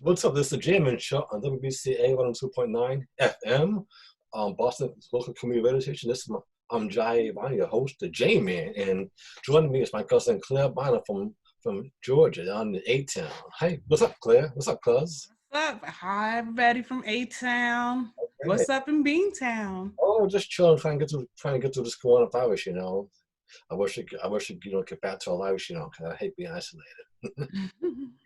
What's up? This is the Jayman Show on WBCA 102.9 FM, Boston's local community radio station. I'm Jaiye Bynoe, your host, the Jayman, and joining me is my cousin Claire Bynoe from Georgia, down in A-Town. Hey, what's up, Claire? What's up, cuz? What's up? Hi, everybody from A-Town. Okay. What's up in Beantown? Oh, just chilling, trying to get through this coronavirus. I wish it get back to our lives, because I hate being isolated.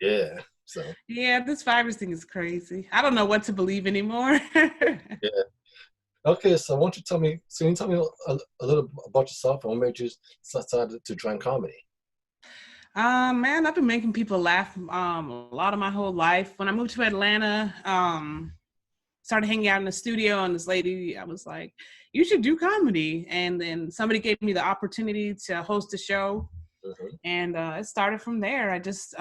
Yeah. So. Yeah, this virus thing is crazy. I don't know what to believe anymore. Yeah. Okay, so why don't you tell me? So can you tell me a little about yourself and what made you decide to join comedy? Man, I've been making people laugh a lot of my whole life. When I moved to Atlanta, started hanging out in the studio, and this lady, I was like, "You should do comedy." And then somebody gave me the opportunity to host a show, and it started from there. I just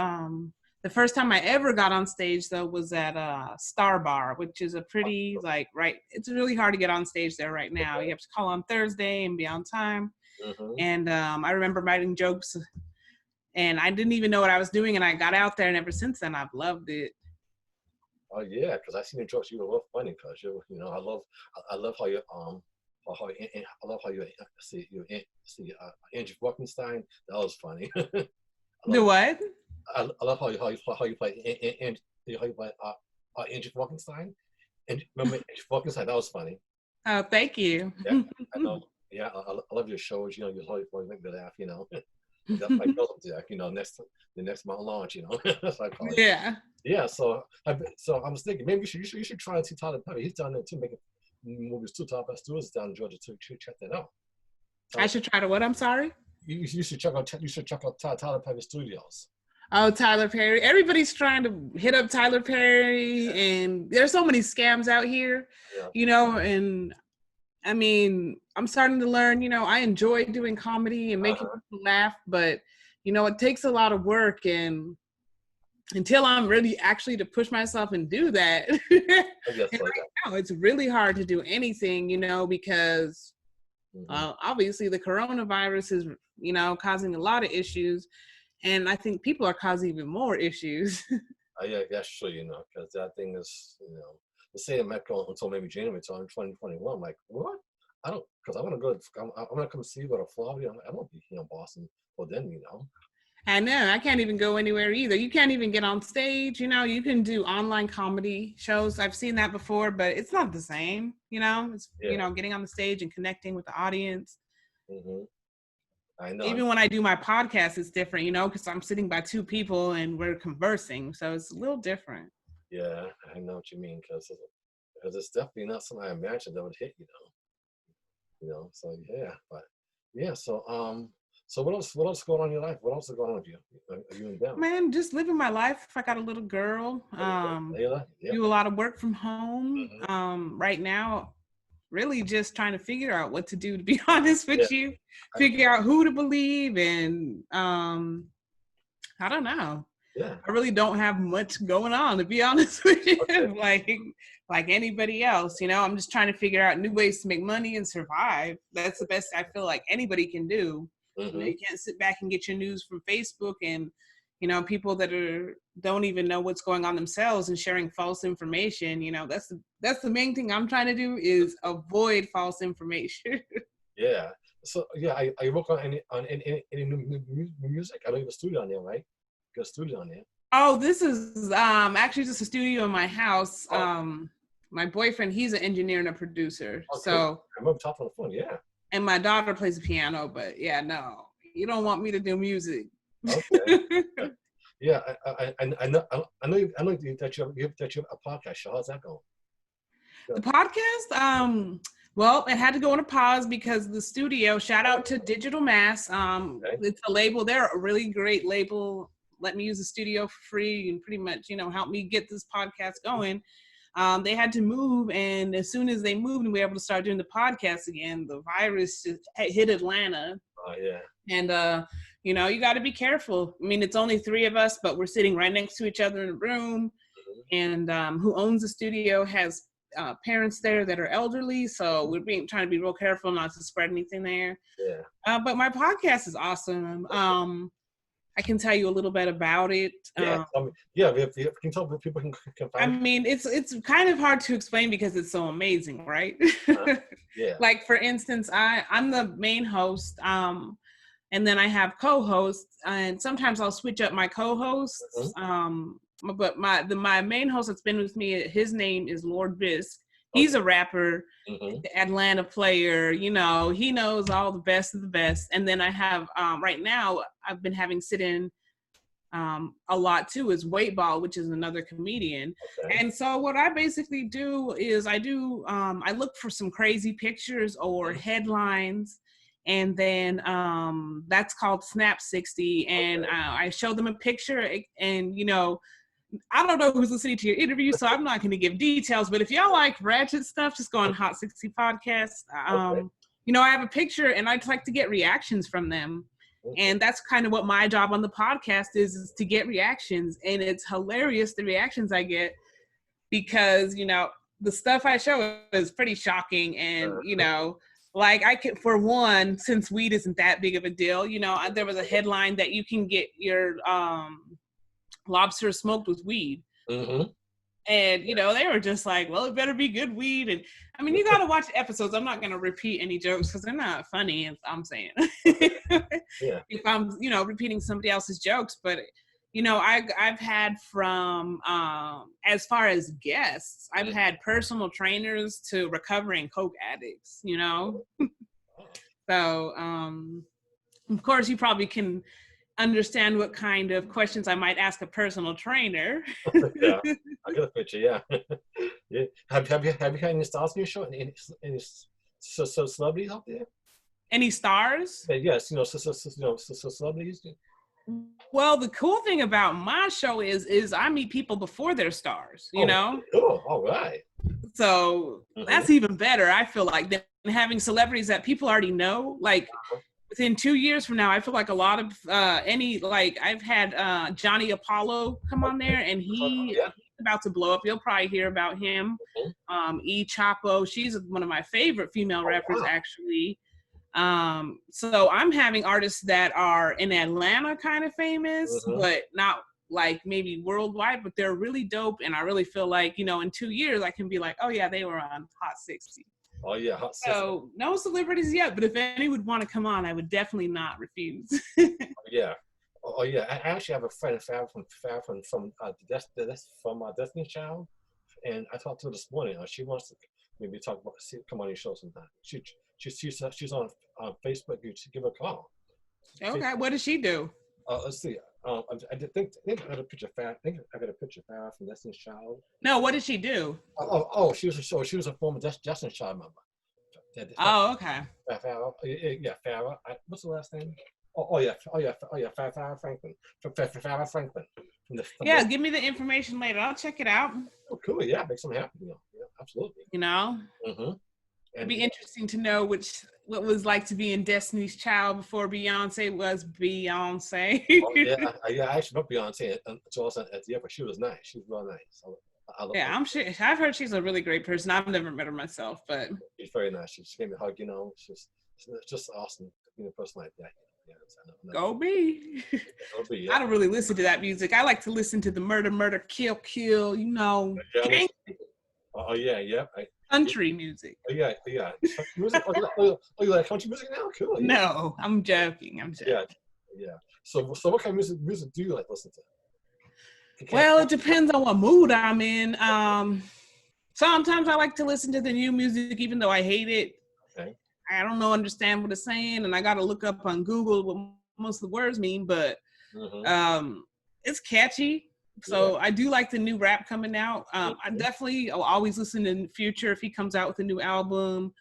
the first time I ever got on stage, though, was at Star Bar, which is a pretty, it's really hard to get on stage there right now. You have to call on Thursday and be on time. And I remember writing jokes, and I didn't even know what I was doing, and I got out there, and ever since then, I've loved it. Oh, yeah, because I seen the jokes. You were funny, because I love how you Andrew Buckenstein. That was funny. The what? I love how you play Andrew Buckenstein. And remember Andrew Buckenstein? That was funny. Oh, thank you. Yeah, I know. Yeah, I love your shows. You always make me laugh. That's my cousin Jack. The next Mount Launch. That's what I call it. Yeah. Yeah. So I was thinking maybe you should try to see Tyler Perry. He's down there too, making movies too. Top studios down in Georgia too. Check that out. I should try to what? I'm sorry. You should check out Tyler Perry Studios. Oh, Tyler Perry. Everybody's trying to hit up Tyler Perry, and there's so many scams out here, and I mean, I'm starting to learn, I enjoy doing comedy and making people laugh, but, it takes a lot of work, and until I'm ready actually to push myself and do that, now it's really hard to do anything, because obviously the coronavirus is, causing a lot of issues. And I think people are causing even more issues. Yeah, that's true, because that thing is, the same might go until maybe January, until 2021. I'm like, what? I don't, because I want to go, I'm going to come see you go to Florida. I won't be here in Boston. Well, then, I know, I can't even go anywhere either. You can't even get on stage, you can do online comedy shows. I've seen that before, but it's not the same, it's, getting on the stage and connecting with the audience. I know. Even when I do my podcast, it's different, because I'm sitting by two people and we're conversing. So it's a little different. Yeah, I know what you mean, because it's definitely not something I imagined that would hit, So yeah, but yeah, so what else going on in your life? What else is going on with you? Are you in them? Man, just living my life. I got a little girl. Do a lot of work from home. Right now, really just trying to figure out what to do, to be honest with you. Figure out who to believe, and I don't know. Yeah. I really don't have much going on, to be honest with you. Okay. like anybody else, I'm just trying to figure out new ways to make money and survive. That's the best I feel like anybody can do. You can't sit back and get your news from Facebook and people that don't even know what's going on themselves and sharing false information. That's the main thing I'm trying to do, is avoid false information. Yeah. So yeah, are you working on any new music? I know you have a studio on there, right? You got a studio on there. Oh, this is actually just a studio in my house. My boyfriend, he's an engineer and a producer. Okay. So I remember talking on the phone. Yeah. And my daughter plays the piano, but yeah, no, you don't want me to do music. Okay. Yeah, I know that you have a podcast show. How's that going? The podcast, well, it had to go on a pause because the studio. Shout out to Digital Mass. It's a label. They're a really great label. Let me use the studio for free and pretty much, help me get this podcast going. They had to move, and as soon as they moved and we were able to start doing the podcast again, the virus just hit Atlanta. Oh, yeah. And, you got to be careful. I mean, it's only 3 of us, but we're sitting right next to each other in a room. And who owns the studio has parents there that are elderly, so we're trying to be real careful not to spread anything there. Yeah. But my podcast is awesome. I can tell you a little bit about it. Yeah, yeah. If you can tell people can I find it. mean, it's kind of hard to explain because it's so amazing, right? Yeah. Like for instance, I'm the main host, and then I have co-hosts, and sometimes I'll switch up my co-hosts. But my main host that's been with me, his name is Lord Bisk. He's a rapper, Atlanta player. You know, he knows all the best of the best. And then I have right now I've been having sit-in a lot too is Weight Ball, which is another comedian. Okay. And so what I basically do is I look for some crazy pictures or headlines, and then that's called Snap 60, and I show them a picture, and you know, I don't know who's listening to your interview, so I'm not going to give details, but if y'all like ratchet stuff, just go on Hot 60 Podcast. You know, I have a picture and I'd like to get reactions from them. And that's kind of what my job on the podcast is to get reactions. And it's hilarious, the reactions I get, because, you know, the stuff I show is pretty shocking. And, you know, like I could, for one, since weed isn't that big of a deal, you know, there was a headline that you can get your lobster smoked with weed. And, you know, they were just like, well, it better be good weed. And I mean, you got to watch episodes. I'm not going to repeat any jokes because they're not funny, as I'm saying. If I'm, you know, repeating somebody else's jokes. But, you know, I've had from, as far as guests, I've had personal trainers to recovering coke addicts, you know. So, of course, you probably can understand what kind of questions I might ask a personal trainer. Yeah, I get a picture. Yeah, yeah. Have you had any stars in your show? Any celebrities out there? Any stars? Yeah, yes, you know, celebrities. Well, the cool thing about my show is I meet people before they're stars. You know. Oh, all right. So that's even better. I feel like than having celebrities that people already know, like. Within 2 years from now, I feel like a lot of I've had Johnny Apollo come on there, and he's about to blow up. You'll probably hear about him. E Chapo, she's one of my favorite female rappers, actually. So I'm having artists that are in Atlanta kind of famous, but not like maybe worldwide, but they're really dope. And I really feel like, you know, in 2 years, I can be like, oh yeah, they were on Hot 60. Oh yeah, Hot 60. So no celebrities yet, but if any would want to come on, I would definitely not refuse. Yeah. Oh yeah, I actually have a friend, Farrah from Destiny's Child, and I talked to her this morning. She wants to maybe talk about come on your show sometime. She's on Facebook. You should give her a call. Okay, what does she do? Let's see. I think I got a picture of Farrah. I think I got a picture of Farrah from Destiny's Child. No, what did she do? She was a former Destiny's Child member. Oh, okay. Farrah. Yeah, Farrah. What's the last name? Farrah Franklin. Farrah Franklin. Yeah, give me the information later. I'll check it out. Oh, cool. Yeah, make something happen. Yeah, absolutely. You know? It'd be interesting to know what it was like to be in Destiny's Child before Beyonce was Beyonce. I actually met Beyonce until I was at the airport. She was nice. She was real nice. I'm sure. I've heard she's a really great person. I've never met her myself, but she's very nice. She gave me a hug. You know, she's just awesome. Being a person like that. Yeah, Go be. Yeah. I don't really listen to that music. I like to listen to the murder, kill, you know. Oh yeah. Country music. Oh yeah. Music. You like country music now? Cool. Yeah. No, I'm joking. Yeah. So what kind of music do you like listen to? Well, it depends on what mood I'm in. Sometimes I like to listen to the new music, even though I hate it. Okay. I don't understand what it's saying, and I got to look up on Google what most of the words mean, but it's catchy. So I do like the new rap coming out. I definitely always listen to Future if he comes out with a new album.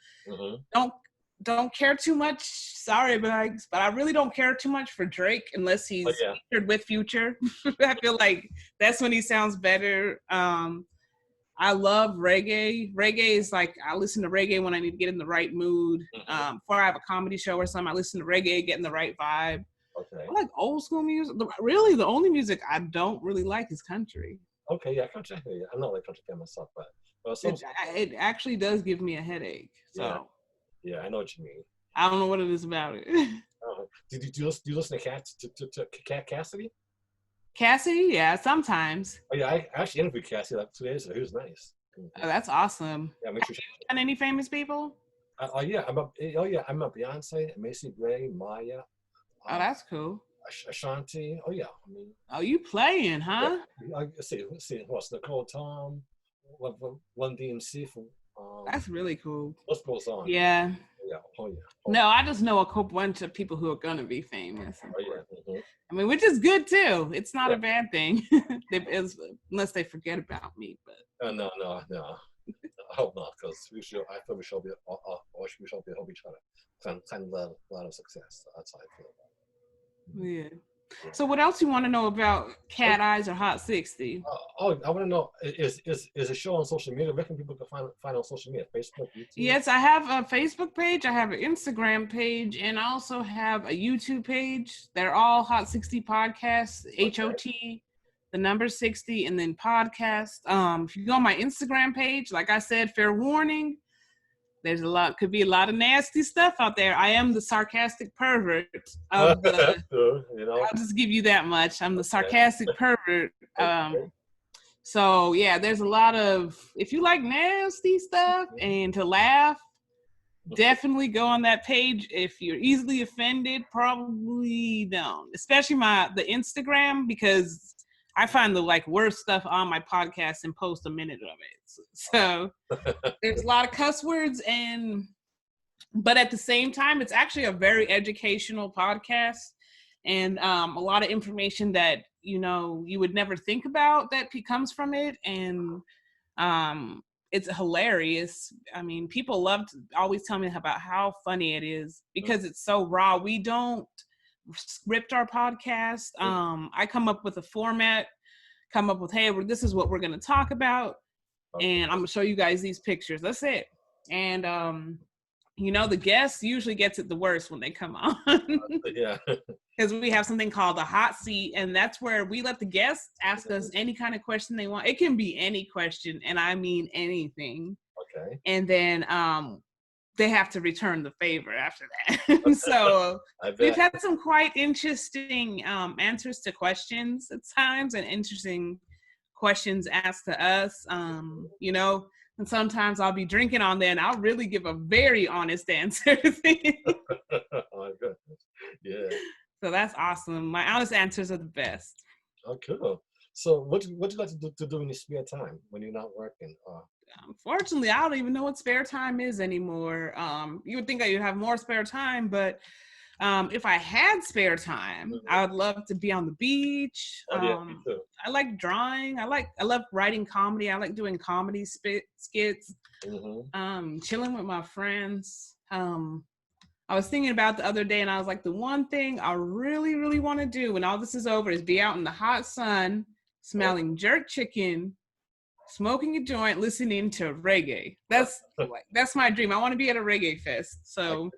Don't care too much. Sorry, but I really don't care too much for Drake unless he's featured with Future. I feel like that's when he sounds better. I love reggae. Reggae is like, I listen to reggae when I need to get in the right mood. Before I have a comedy show or something, I listen to reggae, get in the right vibe. Okay. I like old school music. Really, the only music I don't really like is country. Okay, yeah, country. I'm not like country fan myself, but it actually does give me a headache. So yeah, I know what you mean. I don't know what it is about it. Do you listen to Cat Cassidy? Cassidy, yeah, sometimes. Oh yeah, I actually interviewed Cassidy like 2 days ago. He was nice. Oh, that's awesome. Yeah, make sure. And any famous people? Oh yeah, I'm a Beyonce, Macy Gray, Maya, Oh, that's cool. Ashanti. Oh yeah, I mean. Oh, you playing, huh? Yeah, let's see, what's Nicole Tom, one DMC from. That's really cool. What goes on? Yeah. Yeah. Oh yeah. No, I just know a whole bunch of people who are gonna be famous. Oh yeah. Mm-hmm. I mean, which is good too. It's not a bad thing, unless they forget about me. But no. I hope not, because I feel we should be, we should be help each other. Kind of a lot of success. That's how I feel about it. Yeah. So what else you want to know about Cat Eyes or Hot 60? I want to know, is a show on social media? Where can people find on social media? Facebook, YouTube? Yes, I have a Facebook page, I have an Instagram page, and I also have a YouTube page. They're all Hot 60 podcasts, HOT, the number 60, and then podcast. If you go on my Instagram page, like I said, fair warning, there's could be a lot of nasty stuff out there. I am the sarcastic pervert of the, I'll just give you that much. I'm the sarcastic pervert. So yeah, there's a lot of, if you like nasty stuff and to laugh, definitely go on that page. If you're easily offended, probably don't, especially the Instagram, because I find the worst stuff on my podcast and post a minute of it. So there's a lot of cuss words, but at the same time, it's actually a very educational podcast, and a lot of information that you would never think about that comes from it, and it's hilarious. I mean, people love to always tell me about how funny it is because it's so raw. We don't script our podcast. I come up with a format, hey, this is what we're going to talk about, and I'm going to show you guys these pictures. That's it. And the guests usually gets it the worst when they come on. Yeah. Because we have something called a hot seat, and that's where we let the guests ask us any kind of question they want. It can be any question, and I mean anything. Okay. And then they have to return the favor after that. So we've had some quite interesting answers to questions at times, and interesting questions asked to us. And sometimes I'll be drinking on there, and I'll really give a very honest answer. Oh my goodness. Yeah. So that's awesome. My honest answers are the best. Oh, cool. So what do you like to do in your spare time when you're not working? Unfortunately, I don't even know what spare time is anymore. You would think I would have more spare time, but if I had spare time, I would love to be on the beach. Me too. I like drawing. I love writing comedy. I like doing comedy skits. Chilling with my friends. I was thinking about the other day, and I was like, the one thing I really, really want to do when all this is over is be out in the hot sun, smelling jerk chicken, smoking a joint, listening to reggae. That's my dream. I want to be at a reggae fest. So,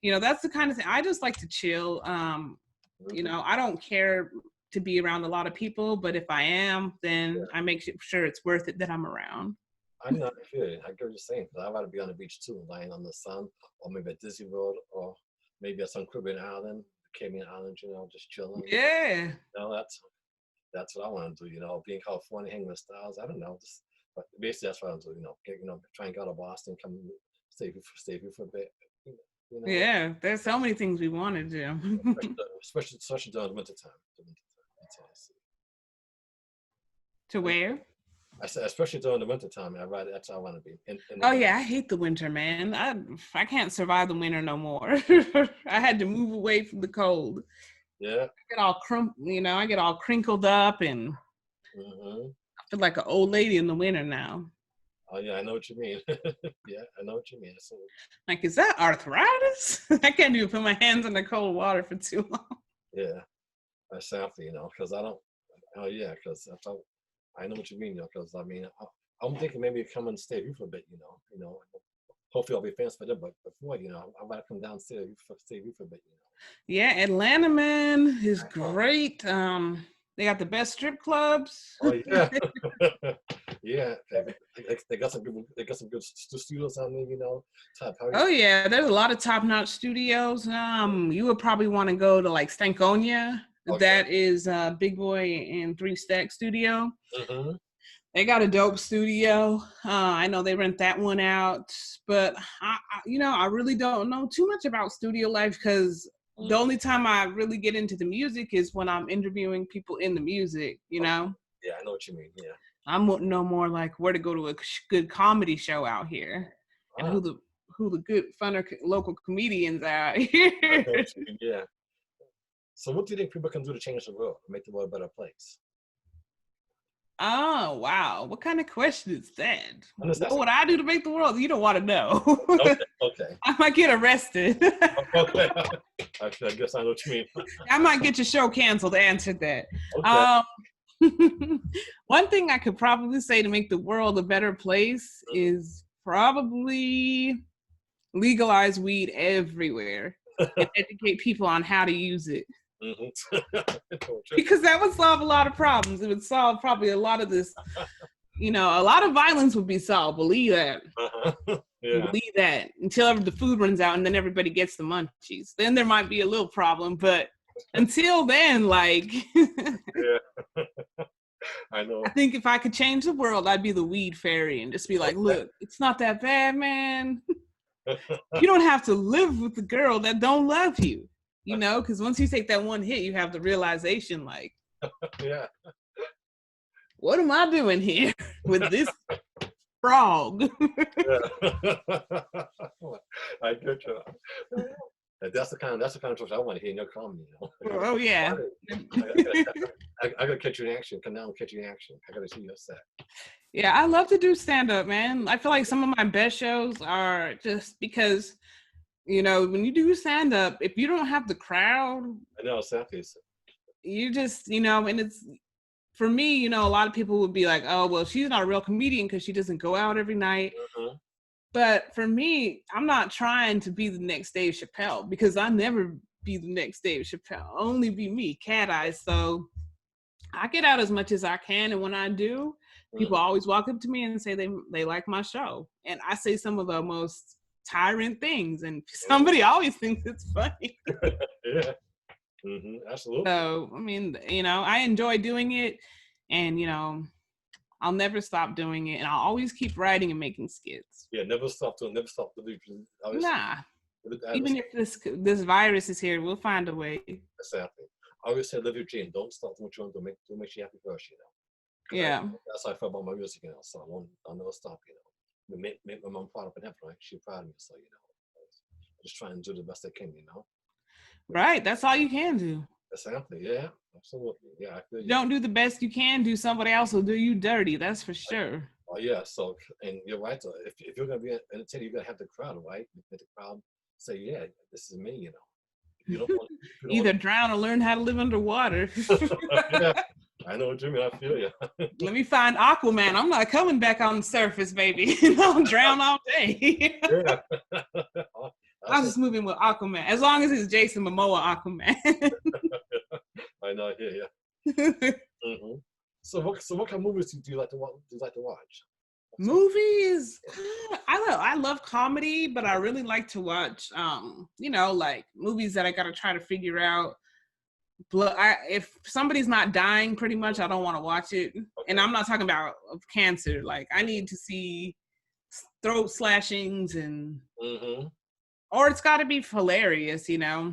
that's the kind of thing. I just like to chill. I don't care to be around a lot of people, but if I am, then I make sure it's worth it that I'm around. I know, I feel it. I get what you're saying. I'd rather be on the beach too, lying on the sun, or maybe at Disney World, or maybe at some Caribbean island, Cayman Islands, just chilling. Yeah. That's what I want to do. Be in California, hanging with stars. I don't know. But basically, that's what I'm doing. Try and go to Boston, come stay here for a bit. Yeah, there's so many things we want to do. especially during the wintertime. That's all I see. To where? I said, especially during the wintertime. That's how I want to be. I hate the winter, man. I can't survive the winter no more. I had to move away from the cold. Yeah. I get all crinkled up, and I feel like an old lady in the winter now. Oh yeah, I know what you mean. Yeah, I know what you mean. So, like, is that arthritis? I can't even put my hands in the cold water for too long. Yeah, exactly. Because I don't. Oh yeah, because I know what you mean. Because I'm thinking maybe come and stay here for a bit. Hopefully I'll be famous for them. But before, I might come down stay here for a bit. Yeah, Atlanta, man, is great. They got the best strip clubs. Oh yeah. Yeah, baby. They got some good. They got some good studios on there, you know. Oh yeah, there's a lot of top-notch studios. You would probably want to go to like Stankonia. Okay. That is Big Boy and Three Stack Studio. Mm-hmm. They got a dope studio. I know they rent that one out, but I really don't know too much about studio life because the only time I really get into the music is when I'm interviewing people in the music. You know. Yeah, I know what you mean. Yeah. I'm no more like where to go to a good comedy show out here, and who the good funner local comedians out here. Yeah. So, what do you think people can do to change the world, make the world a better place? Oh wow, what kind of question is that? What would I do to make the world? You don't want to know. Okay. I might get arrested. Okay. I guess I know what you mean. I might get your show canceled to answer that. Okay. One thing I could probably say to make the world a better place is probably legalize weed everywhere and educate people on how to use it. Because that would solve a lot of problems. It would solve probably a lot of this, a lot of violence would be solved. Believe that. Yeah. Believe that until the food runs out and then everybody gets the munchies. Then there might be a little problem, but until then, like, yeah. I know. I think if I could change the world, I'd be the weed fairy and just be like, look, it's not that bad, man. You don't have to live with the girl that don't love you. Because once you take that one hit, you have the realization, like, yeah, what am I doing here with this frog? I get you. That's the kind of talk I want to hear in your comedy. Oh yeah. I gotta catch you in action. Come down, catch you in action. I gotta see your set. Yeah, I love to do stand up, man. I feel like some of my best shows are just because. When you do stand up, if you don't have the crowd, I know exactly. You just, and it's for me, a lot of people would be like, oh, well, she's not a real comedian because she doesn't go out every night. Mm-hmm. But for me, I'm not trying to be the next Dave Chappelle because I never be the next Dave Chappelle. I'll only be me, cat eyes. So I get out as much as I can. And when I do, people always walk up to me and say they like my show. And I say some of the most tyrant things and somebody always thinks it's funny. Yeah. Absolutely. So I enjoy doing it and I'll never stop doing it and I'll always keep writing and making skits. Yeah, never stop to Nah. Even if this virus is here, we'll find a way. Exactly. I always say live your dream. Don't stop what you want to make you happy first, Yeah. That's how I feel about my music, so I'll never stop, Make my mom proud up in heaven, right? She's proud of me, so I just try and do the best I can, Right, that's all you can do. Exactly, yeah, absolutely, yeah. I feel you. Don't do the best you can do. Somebody else will do you dirty. That's for sure. Oh yeah, so and you're right. So if you're gonna be entertained, you gotta have the crowd, right? Let the crowd say, yeah, this is me, You don't want either drown or learn how to live underwater. Yeah. I know what you mean. I feel you. Let me find Aquaman. I'm not coming back on the surface, baby. I'll drown all day. Yeah. I was just moving with Aquaman. As long as it's Jason Momoa Aquaman. I know. Yeah. So what kind of movies do you like to watch? Movies? I love comedy, but I really like to watch, like movies that I got to try to figure out. If somebody's not dying, pretty much, I don't want to watch it. Okay. And I'm not talking about cancer. Like, I need to see throat slashings and, or it's got to be hilarious, Yeah,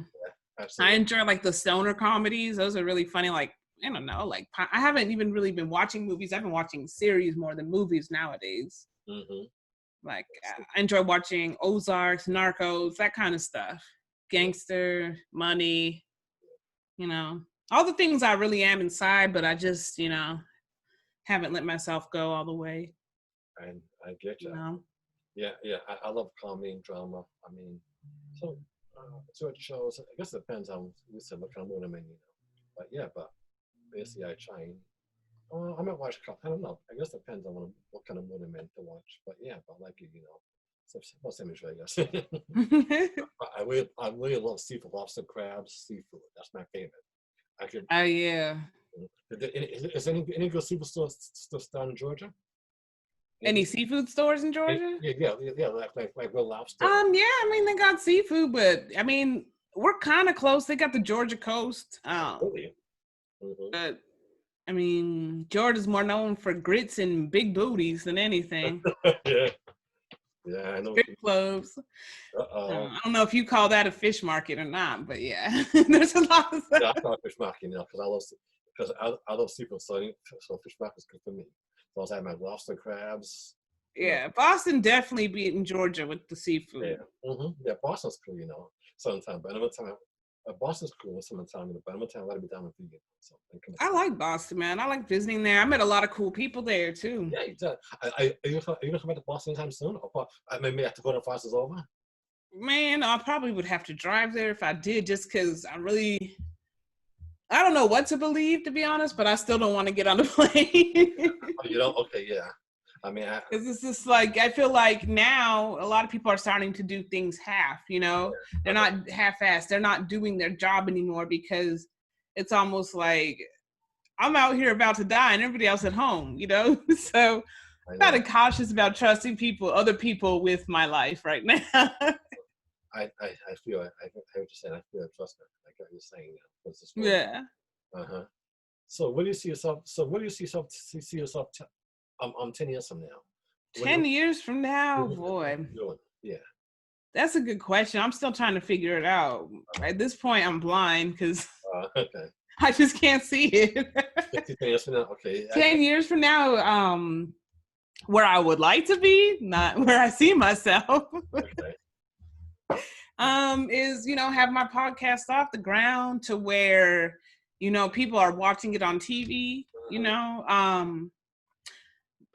I enjoy like the stoner comedies. Those are really funny. Like, I don't know, like I haven't even really been watching movies. I've been watching series more than movies nowadays. Like, I enjoy watching Ozarks, Narcos, that kind of stuff. Gangster, Money. All the things I really am inside, but I just, haven't let myself go all the way. And I get you. Yeah. I love comedy and drama. I mean, so it shows. I guess it depends on what kind of mood I'm in, But basically, I try and I might watch a couple. I don't know. I guess it depends on what kind of mood I'm in to watch. But I like it. Well, same as you, I guess. I really love seafood, lobster, crabs, seafood. That's my favorite. Oh yeah. Is any good seafood still in Georgia? Any seafood stores in Georgia? Yeah, like Real Lobster. Yeah, I mean they got seafood, but I mean we're kind of close. They got the Georgia coast. Really? Mm-hmm. But I mean Georgia's more known for grits and big booties than anything. Yeah, yeah, I know. Strip clubs. Uh-oh. I don't know if you call that a fish market or not, but yeah, there's a lot of stuff. Yeah, I call it fish market, because I love seafood, so fish market is good for me. So I was having my lobster, crabs. Yeah, Boston definitely beating Georgia with the seafood. Yeah, Boston's cool, sometimes, but another time, Boston's cool sometimes, but another time I gotta be down with vegan. So I like Boston, man. I like visiting there. I met a lot of cool people there too. Yeah, you do. Are you gonna come back to Boston anytime soon? Or maybe after Golden Frost is over? Man, I probably would have to drive there if I did, just because I don't know what to believe, to be honest, but I still don't want to get on the plane. Oh, you don't? Okay, yeah. I mean, because it's just like, I feel like now a lot of people are starting to do things half, they're not half-assed. They're not doing their job anymore because it's almost like I'm out here about to die and everybody else at home, So I'm kind of cautious about trusting other people with my life right now. I feel it. I hear what you're saying. I feel it. Trust me. I get what you're saying now. Yeah. So where do you see yourself? See yourself 10 years from now? 10 years from now, boy. Yeah. That's a good question. I'm still trying to figure it out. At this point, I'm blind because okay. I just can't see it. 10 years from now, okay. 10 years from now, where I would like to be, not where I see myself. Okay. Is have my podcast off the ground to where people are watching it on TV.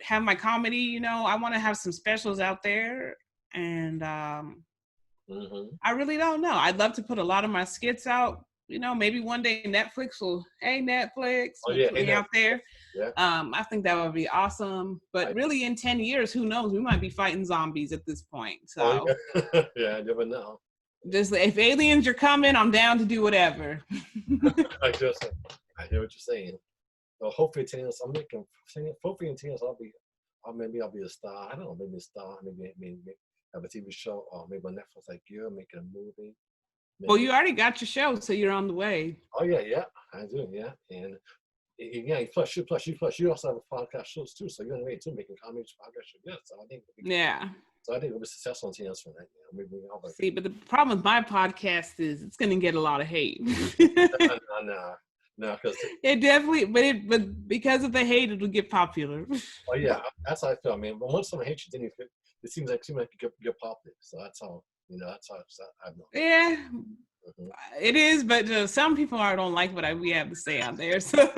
Have my comedy. I want to have some specials out there, and I really don't know. I'd love to put a lot of my skits out. Maybe one day Netflix will put me out there. Yeah. I think that would be awesome. But really, in 10 years, who knows? We might be fighting zombies at this point. So yeah, I never know. Just if aliens are coming, I'm down to do whatever. I hear what you're saying. So hopefully 10 years, hopefully in 10 years maybe I'll be a star. I don't know, maybe a star, maybe have a TV show, or maybe on Netflix like you, make a movie. Maybe. Well, you already got your show, so you're on the way. Oh yeah, I do, yeah. And yeah, plus you also have a podcast shows too, so you're on the way too, making comedy podcast shows. Yeah, so I think it'll be successful in 10 years from that. See, but the problem with my podcast is it's going to get a lot of hate. No, because it definitely, but because of the hate, it'll get popular. Oh yeah, that's how I feel. I mean, but once someone hates you, then it seems like you get popular. So that's how I know. Yeah, it is, but some people don't like what we have to say out there. So,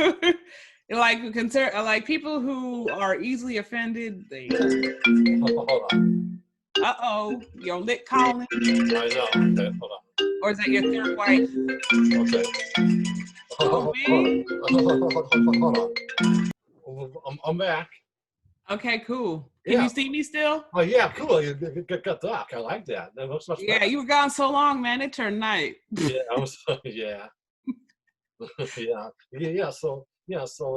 like people who are easily offended. Hold on. Your lit calling. I know. Okay, hold on. Or is that your third wife? Okay. Oh, man. Hold on. I'm back. Okay, cool. Can you see me still? Oh yeah, cool. You got dark. I like that. That looks much better. Yeah, you were gone so long, man. It turned night. Yeah, yeah. So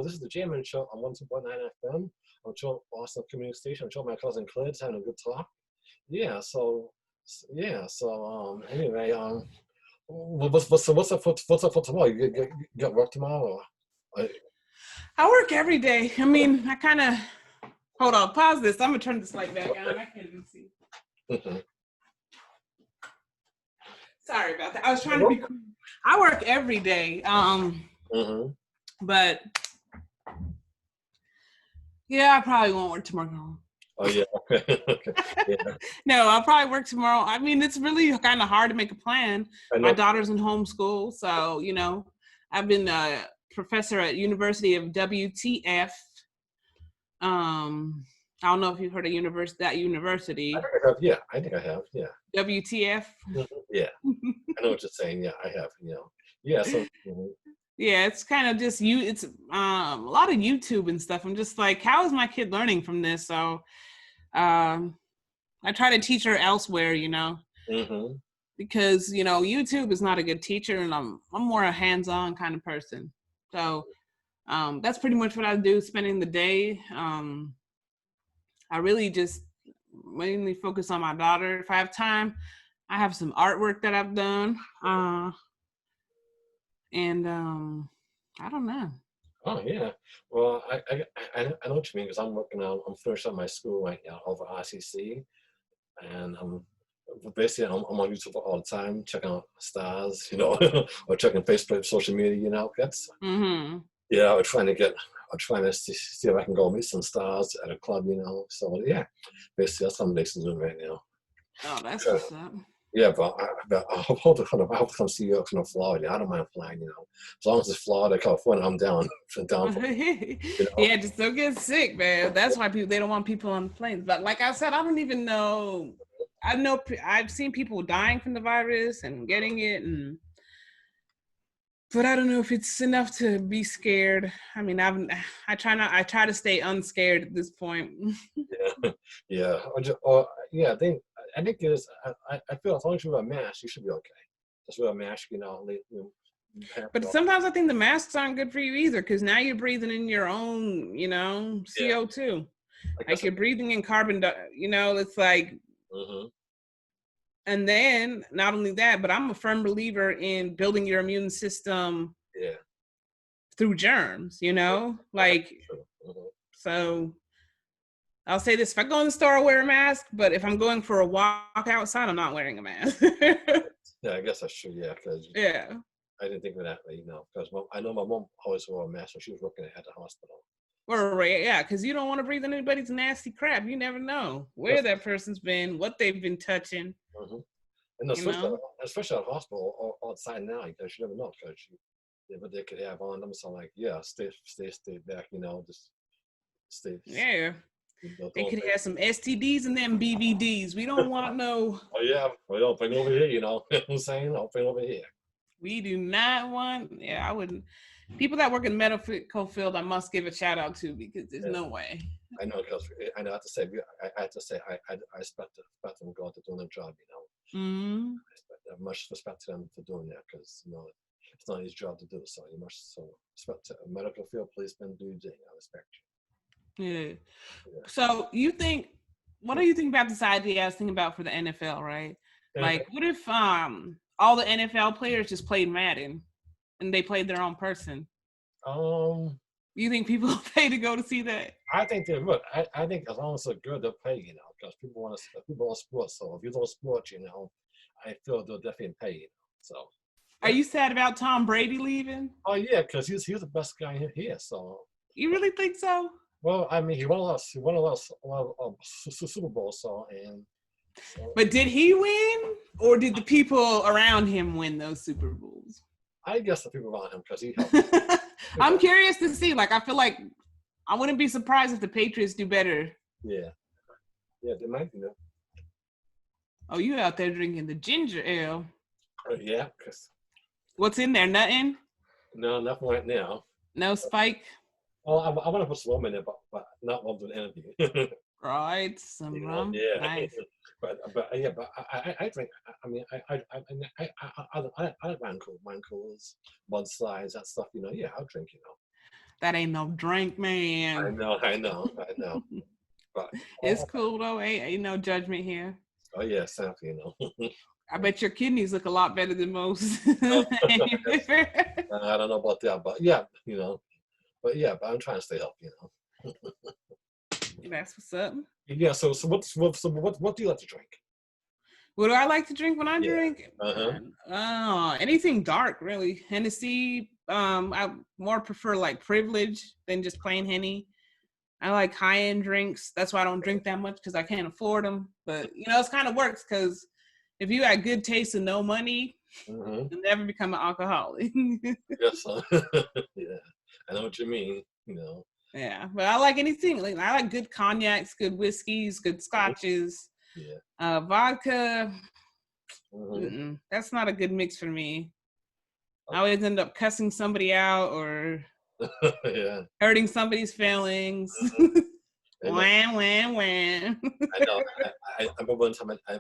this is the Jayman Show on 102.9 FM. I'm Joe Boston Community Station. I'm Joe, my cousin Claire's having a good talk. Yeah. So anyway, what's up for tomorrow? You got work tomorrow? I work every day. I mean, I kind of. Hold on, pause this. I'm gonna turn this light back on. I can't even see. Sorry about that. I was trying to be cool. I work every day. But yeah, I probably won't work tomorrow. Oh yeah. Okay. Yeah. No, I'll probably work tomorrow. I mean, it's really kind of hard to make a plan. My daughter's in homeschool, so I've been a professor at University of WTF. I don't know if you've heard of that university. I think I have. Yeah. WTF. Yeah. I know what you're saying. Yeah, I have. Yeah. So. Yeah, it's kind of just it's a lot of YouTube and stuff. I'm just like, how is my kid learning from this? So, I try to teach her elsewhere. Because YouTube is not a good teacher, and I'm more a hands-on kind of person. So. That's pretty much what I do, spending the day. I really just mainly focus on my daughter. If I have time, I have some artwork that I've done. And I don't know. Oh yeah. Well, I know what you mean because I'm working on I'm finishing up my school right now over RCC, and basically I'm on YouTube all the time checking out stars, or checking Facebook, social media. That's Mm-hmm. yeah. I'm trying to see if I can go meet some stars at a club. So yeah, basically that's what I'm basically doing right now. Oh, that's Sure. what's up. Yeah, but I hope to come see you in Florida. I don't mind flying, as long as it's Florida, California, I'm down, down for. Yeah, just don't get sick, man. That's why they don't want people on planes. But like I said, I don't even know. I know I've seen people dying from the virus and getting it, but I don't know if it's enough to be scared. I mean, I try to stay unscared at this point. Yeah, yeah, yeah. I think it is. I feel as long as you wear a mask, you should be okay. Just wear a mask, But sometimes I think the masks aren't good for you either, because now you're breathing in your own, CO2. Like you're breathing in carbon, it's like, and then not only that, but I'm a firm believer in building your immune system through germs, like, so I'll say this, if I go in the store, I'll wear a mask, but if I'm going for a walk outside, I'm not wearing a mask. Yeah, I guess that's true, yeah, because I didn't think of that way, because I know my mom always wore a mask when she was working at the hospital. Yeah, because you don't want to breathe in anybody's nasty crap. You never know where that person's been, what they've been touching. And especially at the hospital outside now, because you never know, because what they could have on them. So like, yeah, stay back, just stay. Yeah. They could have some STDs and then BVDs. We don't want no. Oh yeah, well, don't bring over here, what I'm saying? I'll bring over here. We do not want. Yeah, I wouldn't. People that work in the medical field, I must give a shout out to, because there's no way. I know, because I have to say, I expect them to go out to doing their job, Mm-hmm. I have much respect to them for doing that, because it's not his job to do. So you must respect to a medical field policeman, do your thing. I respect you. Yeah. So what do you think about this idea I was thinking about for the NFL, right? Like, what if all the NFL players just played Madden and they played their own person? You think people will pay to go to see that? I think they would. I think as long as it's good, they'll pay, because people want sports. So if you love sports, I feel they'll definitely pay, So. Are you sad about Tom Brady leaving? Oh yeah, because he's the best guy here. So. You really think so? Well, I mean, he won a lot of Super Bowls. But did he win, or did the people around him win those Super Bowls? I guess the people around him, because he helped. I'm curious to see. Like, I feel like I wouldn't be surprised if the Patriots do better. Yeah, they might do. Oh, you out there drinking the ginger ale? Yeah, because. What's in there? Nothing? No, nothing right now. No spike? Well, I want to put some rum in it, but not rum with anything. Right, some rum. Yeah. Nice. But I drink. I mean, I like wine coolers, mudslides, that stuff. Yeah, I'll drink. That ain't no drink, man. I know. But it's cool though. Ain't no judgment here. Oh yeah, exactly. I bet your kidneys look a lot better than most. I don't know about that, but yeah, but I'm trying to stay healthy, That's what's up. Yeah. So what do you like to drink? What do I like to drink when I drink? Anything dark, really. Hennessy. I more prefer like Privilege than just plain Henny. I like high-end drinks. That's why I don't drink that much, because I can't afford them. But it's kind of works, because if you got good taste and no money, you'll never become an alcoholic. Yes. Yeah. I know what you mean. Yeah, but I like anything. Like, I like good cognacs, good whiskeys, good scotches. Yeah. Vodka. That's not a good mix for me. I always end up cussing somebody out or hurting somebody's feelings. Wham. I know. I remember one time. I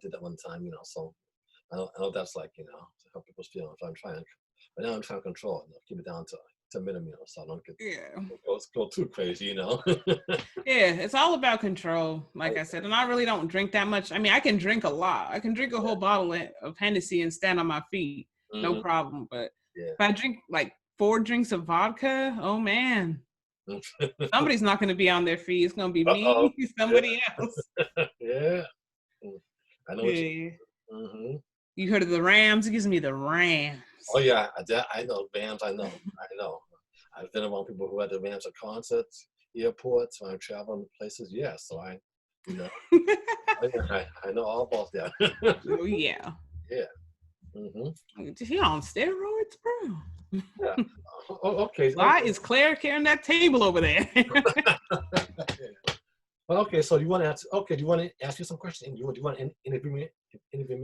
did that one time. So I know that's like, to help people's feelings. But now I'm trying to control it. Keep it down to to minimum, so I don't get Yeah. go too crazy, you know. Yeah, it's all about control, like I said. And I really don't drink that much. I mean, I can drink a lot. I can drink a whole bottle of Hennessy and stand on my feet. No problem. But if I drink like 4 drinks of vodka, oh man. Somebody's not going to be on their feet. It's going to be me, somebody else. Yeah. I know what you You heard of the Rams? It gives me the Rams. Oh yeah, I know Rams. I know. I've been around people who had the Rams at concerts, airports, when I'm traveling places. Yeah, so I know all about that. Oh yeah. Yeah. He on steroids, bro. Yeah. Okay. Why is Claire carrying that table over there? Okay, so you want to ask? Okay, do you want to ask you some questions? Do you want to interview me?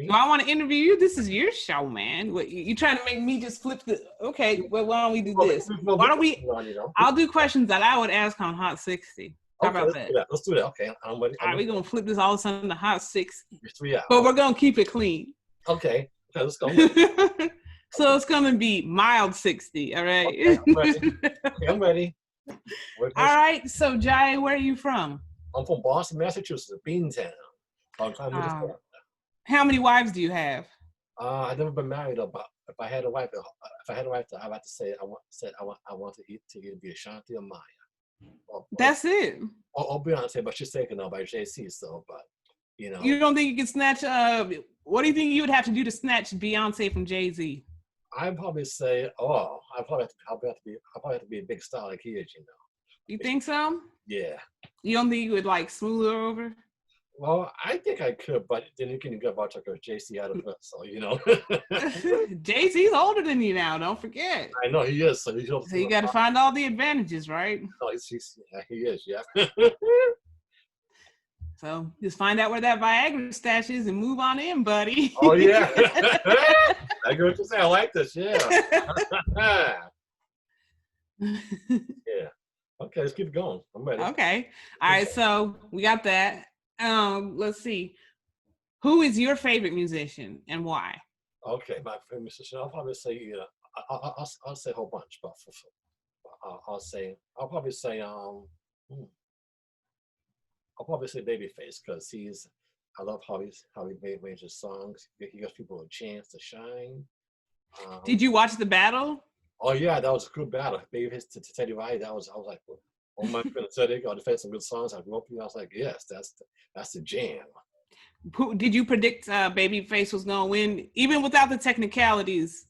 No, I want to interview you. This is your show, man. What you trying to make me just flip the? Okay, well, why don't we do this? Why don't we? I'll do questions that I would ask on Hot 60. How about that? Let's do that. Okay, I'm ready. All right, we're gonna flip this all of a sudden to Hot 60. 3 hours. But we're gonna keep it clean. Okay, let's go. So it's gonna be mild 60. All right. Okay, I'm ready. All right. So Jai, where are you from? I'm from Boston, Massachusetts, Beantown. How many wives do you have? I've never been married, but if I had a wife, I'd have to say I want to either be Ashanti or Maya. That's it. Or Beyonce, but she's taken now by JC. So, but you know. You don't think you can snatch? What do you think you would have to do to snatch Beyonce from Jay-Z? I'd probably say, I'll probably have to be a big star like he is, you know. You think so? Yeah. You don't think you would like smooth her over? Well, I think I could, but then you can get about because JC out of it, so you know. JC's older than you now. Don't forget. I know he is. So you got to find all the advantages, right? No, he is. Yeah. So just find out where that Viagra stash is and move on in, buddy. Oh yeah. I get what you say. I like this. Yeah. Yeah. Okay, let's keep going. I'm ready. Okay. All right. So we got that. Let's see. Who is your favorite musician and why? Okay, my favorite musician. I'll probably say I'll say a whole bunch, but I'll probably say Babyface because I love how he arranges his songs. He gives people a chance to shine. Did you watch the battle? Oh yeah, that was a good battle. Babyface to Teddy Riley. I was like, oh my goodness, Teddy, they had some good songs. I grew up with. I was like, yes, that's the jam. Did you predict Babyface was gonna win, even without the technicalities?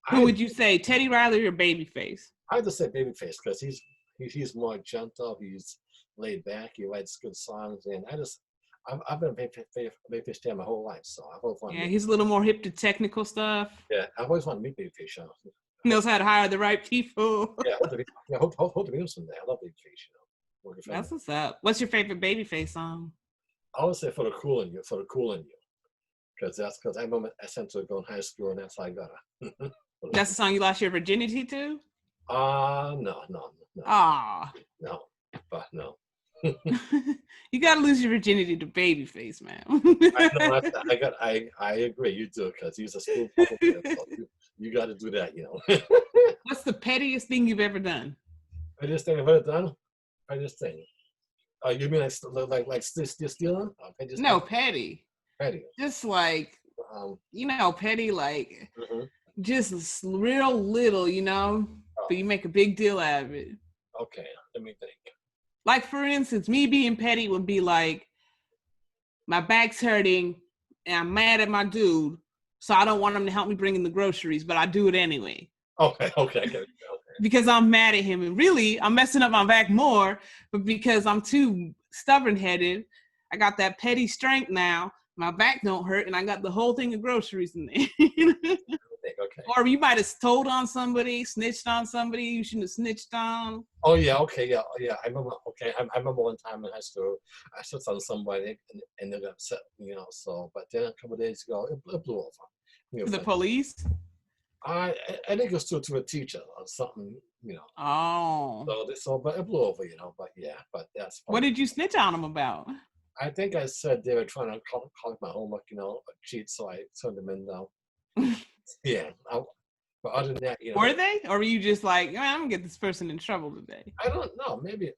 Who would you say, Teddy Riley or Babyface? I'd just say Babyface because he's more gentle. He's laid back. He writes good songs, and I've been a Babyface fan my whole life, so I've always wanted. Yeah, he's a little more hip to technical stuff. Yeah, I've always wanted to meet Babyface. He knows how to hire the right people. Yeah, I hope to meet him someday. I love Babyface. That's what's up. What's your favorite Babyface song? I would say for the cool in you, because I remember I sent to go in high school, and that's how I got her. That's the song you lost your virginity to? No. Ah. No, but no. You gotta lose your virginity to Babyface, man. I agree. You do, because he's a school player, so you got to do that, you know. What's the pettiest thing you've ever done? Pettiest thing I've ever done? Pettiest thing. You mean like stealing? No, petty. Petty. Just like petty, like just real little, but you make a big deal out of it. Okay, let me think. Like, for instance, me being petty would be like, my back's hurting and I'm mad at my dude, so I don't want him to help me bring in the groceries, but I do it anyway. Okay, I get it. Okay. Because I'm mad at him. And really, I'm messing up my back more, but because I'm too stubborn-headed, I got that petty strength now. My back don't hurt, and I got the whole thing of groceries in there. Okay. Or you might have told on somebody, snitched on somebody you shouldn't have snitched on. Oh yeah, okay, yeah. I remember. Okay, I remember one time in high school, I snitched on somebody and they got upset, So, but then a couple of days ago, it blew over. To the police? I think it was to a teacher or something, Oh. But it blew over, But yeah, but that's funny. What did you snitch on them about? I think I said they were trying to collect my homework, cheat, so I turned them in. Yeah, But other than that, Were they? Or were you just like, I'm going to get this person in trouble today? I don't know. Maybe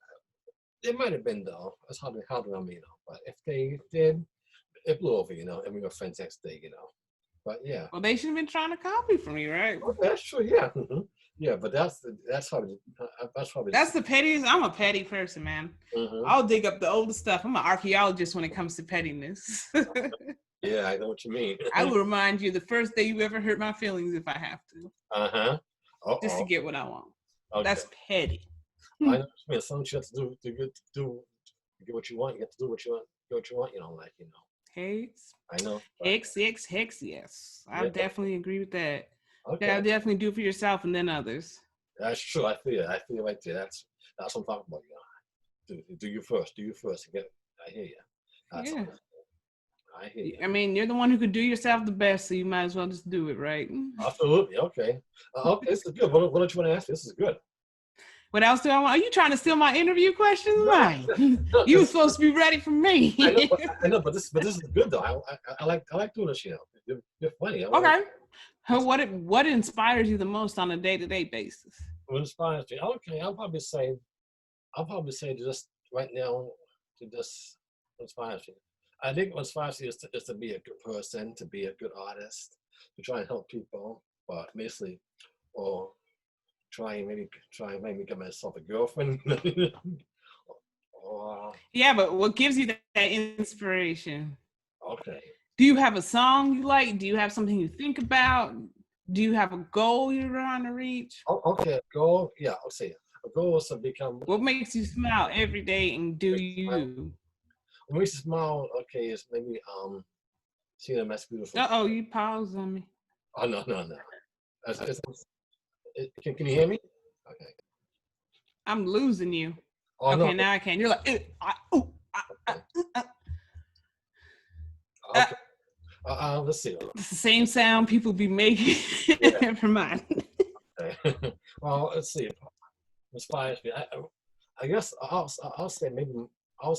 it might have been, though. That's how do I mean, But if they did, it blew over, and we were friends next day, But yeah. Well, they should have been trying to copy from you, right? Oh, that's true, yeah. Yeah, but that's probably that's the pettiest. I'm a petty person, man. I'll dig up the oldest stuff. I'm an archaeologist when it comes to pettiness. Yeah, I know what you mean. I will remind you the first day you ever hurt my feelings if I have to. Just to get what I want. Okay. That's petty. I know what you mean. Something you have to do to get what you want. You have to do what you want. Get what you want. Hex. I know. Hex, yes. I definitely agree with that. Okay. Yeah, definitely do it for yourself and then others. That's true. I feel right there. That's what I'm talking about. Do you first. I hear you. I hear you. I mean, you're the one who could do yourself the best, so you might as well just do it, right? Absolutely. Okay. Okay, this is good. What don't you want to ask? This is good. What else do I want? Are you trying to steal my interview questions? Right. You were supposed to be ready for me. I know, but this is good though. I like doing this. You're funny. Okay. What inspires you the most on a day-to-day basis? What inspires me? Okay, I'll probably say just right now to just inspires me. I think what inspires me is to be a good person, to be a good artist, to try and help people, but basically, or try and maybe get myself a girlfriend. Yeah, but what gives you that inspiration? Okay. Do you have a song you like? Do you have something you think about? Do you have a goal you're trying to reach? Okay, goal. Yeah, I'll say it. A goal is to become. What makes you smile every day and do you? What makes you smile? Okay, is maybe seeing them as beautiful. You paused on me. Oh no. Can you hear me? Okay. I'm losing you. Oh, okay, no. Now I can. You're like, okay. Let's see. It's the same sound people be making. Never mind. Okay. Well, let's see. Inspires me. I guess I'll say maybe.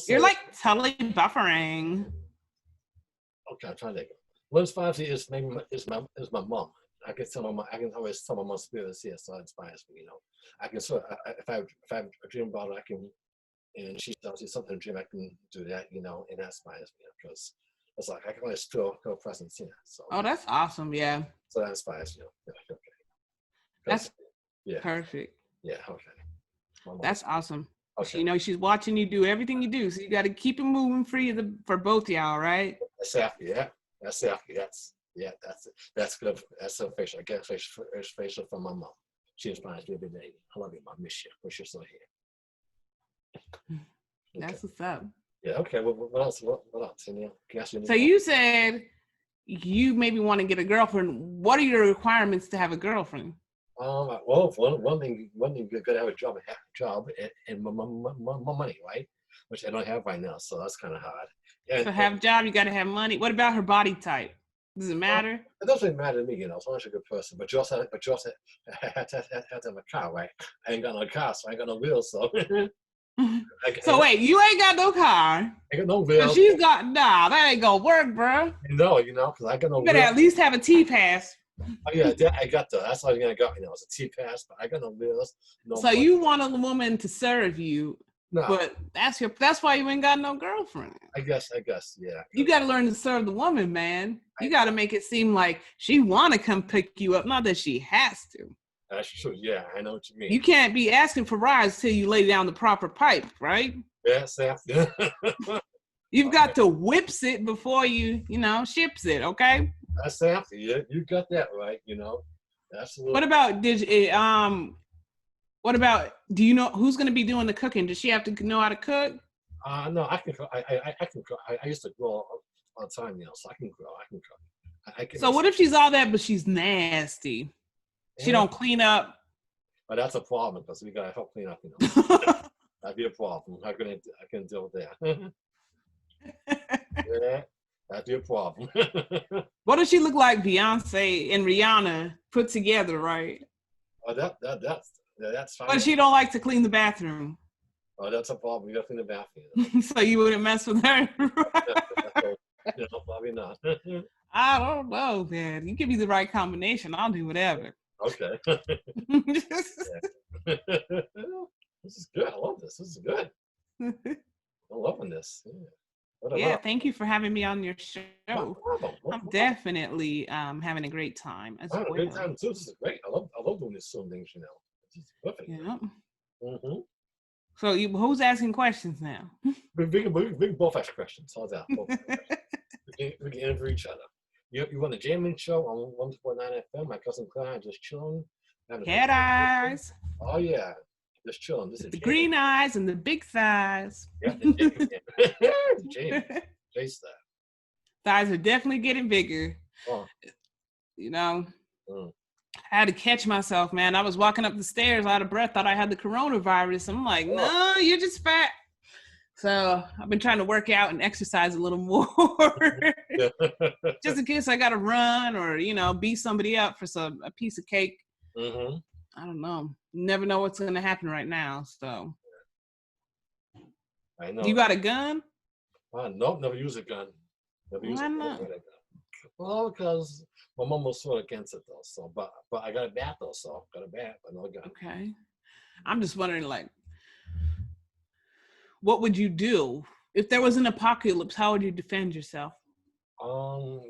You're like totally buffering. Okay, I'm trying to think. What inspires me is my mom. I can always tell my mom's spirits here, so it inspires me. I can if I have a dream about it, and she tells me something in a dream, I can do that, and that inspires me because it's like I can always feel her presence here. So. Oh, that's awesome! Yeah. So that inspires me. Yeah, okay. That's perfect. Yeah. Okay. That's awesome. Okay. She's watching you do everything you do, so you got to keep it moving for both y'all, right? Exactly. Yeah. That's good. That's a facial. I get facial from my mom. She inspires me every day. I love you, Mom. Miss you. Wish you're still here. That's what's up. Yeah. Okay. What else? What else? So you said you maybe want to get a girlfriend. What are your requirements to have a girlfriend? Well, one thing, you gotta have a job and money, right? Which I don't have right now, so that's kind of hard. To have a job, you gotta have money. What about her body type? Does it matter? It doesn't matter to me, as long as you're a good person. But you also have to have a car, right? I ain't got no car, so I ain't got no wheels, so. So wait, you ain't got no car. I got no wheels. She's got that ain't gonna work, bro. No, because I got no. You better at least have a T-pass. Oh yeah, I got that. That's all you're gonna got. It's a T-pass, but I got no wheels. No. So you want a woman to serve you, but that's why you ain't got no girlfriend. I guess, yeah. You got to learn to serve the woman, man. You got to make it seem like she want to come pick you up, not that she has to. That's true. Yeah, I know what you mean. You can't be asking for rides till you lay down the proper pipe, right? Yes, yeah. You've got to whips it before you ships it, okay? That's after you got that right, Absolutely. What about do you know who's going to be doing the cooking? Does she have to know how to cook? No, I can cook. I can cook. I used to grow all the time, so I can grow. I can cook. So what if she's all that, but she's nasty? She don't clean up. But that's a problem because we gotta help clean up. That'd be a problem. I can deal with that. Yeah, that'd be a problem. What does she look like? Beyonce and Rihanna put together, right? Oh, that's fine. But she don't like to clean the bathroom. Oh, that's a problem. You gotta clean the bathroom. So you wouldn't mess with her, right? No, probably not. I don't know, man. You give me the right combination, I'll do whatever. Okay. Yeah. This is good. I love this. This is good. I'm loving this. Yeah. What Yeah, about? thank you for having me on your No show. problem. No I'm problem. definitely having a great time as I had a great well. time too. This is great. I love doing these Zoom things. This is perfect. Yeah. Mm-hmm. So who's asking questions now? We can both ask questions. How's that? Both ask questions. We can interview each other. You want the Jayman Show on 104.9 FM? My cousin Claire just chilling. Cat eyes. Oh yeah, just chilling. This is The Jayman. green eyes and the big thighs. Yeah, the Jayman. The Jayman. Face that. Thighs are definitely getting bigger. Oh. You know, Mm. I had to catch myself, man. I was walking up the stairs out of breath, thought I had the coronavirus. I'm like, no, you're just fat. So I've been trying to work out and exercise a little more. Just in case I got to run or, beat somebody up for a piece of cake. Mm-hmm. I don't know. You never know what's going to happen right now. So. I know. You got a gun? Nope, never use a gun. Why not? Well, because my mom was sort of against it though. So, but I got a bat though. So got a bat, but no gun. Okay. I'm just wondering, like, what would you do if there was an apocalypse? How would you defend yourself? I'll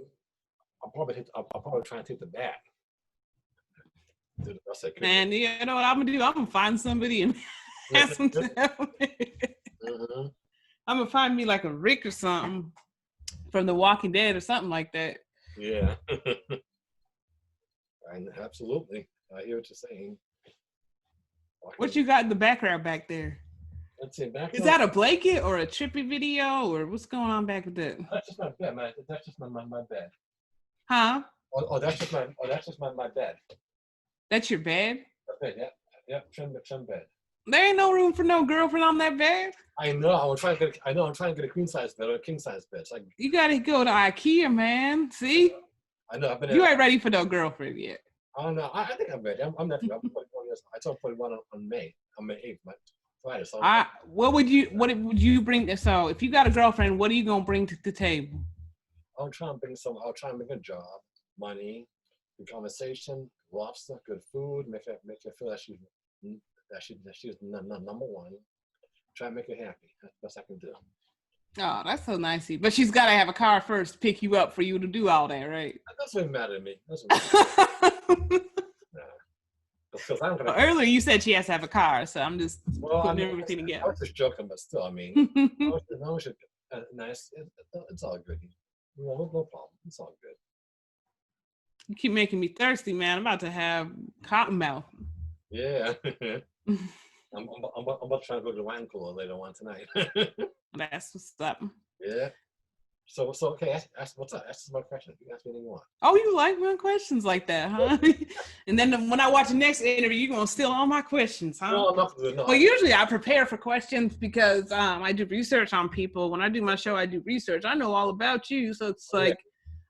probably try and take the bat. Do the best I could. Man, you know what I'm gonna do? I'm gonna find somebody and ask them to help me. Mm-hmm. I'm gonna find me like a Rick or something from The Walking Dead or something like that. Yeah. Absolutely. I hear what you're saying. What you got in the background back there? Let's see, Is that a blanket or a trippy video or what's going on back with that? That's just my bed. That's just my bed. Huh? That's just my bed. That's your bed? My bed, yeah. Trim bed. There ain't no room for no girlfriend on that bed. I know. I'm trying to get a queen size bed or a king size bed. So you gotta go to IKEA, man. See? I know. You ain't ready for no girlfriend yet. I don't know. I think I'm ready. I'm not. I'm 41 years. I turned 41 on May 8th. My Friday. So what would you bring? So if you got a girlfriend, what are you gonna bring to the table? I'll try and make a job, money, good conversation, lobster, good food, make her feel that she's number one. Try and make her happy. That's the best I can do. Oh, that's so nice. But she's got to have a car first to pick you up for you to do all that, right? That doesn't matter to me. Nah. Earlier you said she has to have a car, so I'm just putting everything together. I was just joking, but still, I mean, nice. It's all good. No problem. It's all good. You keep making me thirsty, man. I'm about to have cotton mouth. Yeah. I'm about to try to go to the wine cooler later on tonight. That's what's up. Yeah. So okay, ask what's up? Ask my question. You can ask me anything you want. Oh, you like my questions like that, huh? And then when I watch the next interview, you're gonna steal all my questions, huh? No. Well, usually I prepare for questions because I do research on people. When I do my show, I do research. I know all about you, so it's like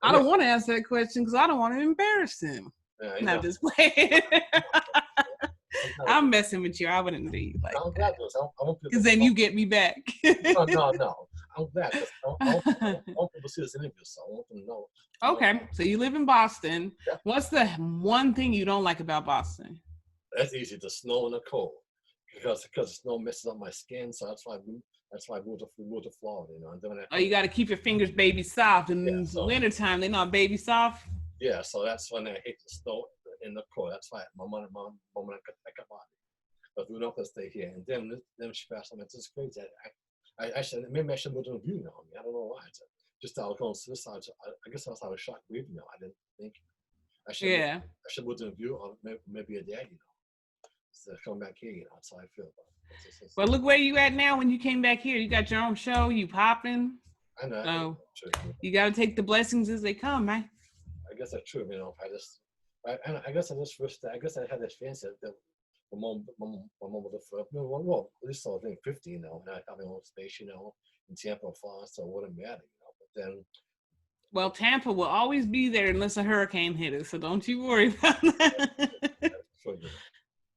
I don't want to ask that question because I don't want to embarrass him. Yeah, Not just playing. I'm messing with you. I wouldn't leave like that. Because then you get me back. No. I'm glad. I want people to see this interview, so I want them to know. Okay, so you live in Boston. Yeah. What's the one thing you don't like about Boston? That's easy. The snow and the cold, because the snow messes up my skin. So that's why I moved to Florida. And doing that. Oh, you got to keep your fingers baby soft in the wintertime. They're not baby soft. Yeah, so that's when I hate the snow and the cold. That's why my mom I got body. But we don't have to stay here. And then she passed on. It's just crazy. Maybe I should move to a view now. I don't know why. Just I was going suicide. I guess that's how I shocked me. I didn't think I should move to a view or maybe a dad. So come back here. That's how I feel. Well, look where you at now. When you came back here, you got your own show. You popping. I know. So you got to take the blessings as they come, man. I guess that's true. I guess I had this fancy that my mom was the first. Well, at least I was 50, and I have my own space, in Tampa, Florida, so it wouldn't matter, But then. Well, Tampa will always be there unless a hurricane hit it, so don't you worry about that.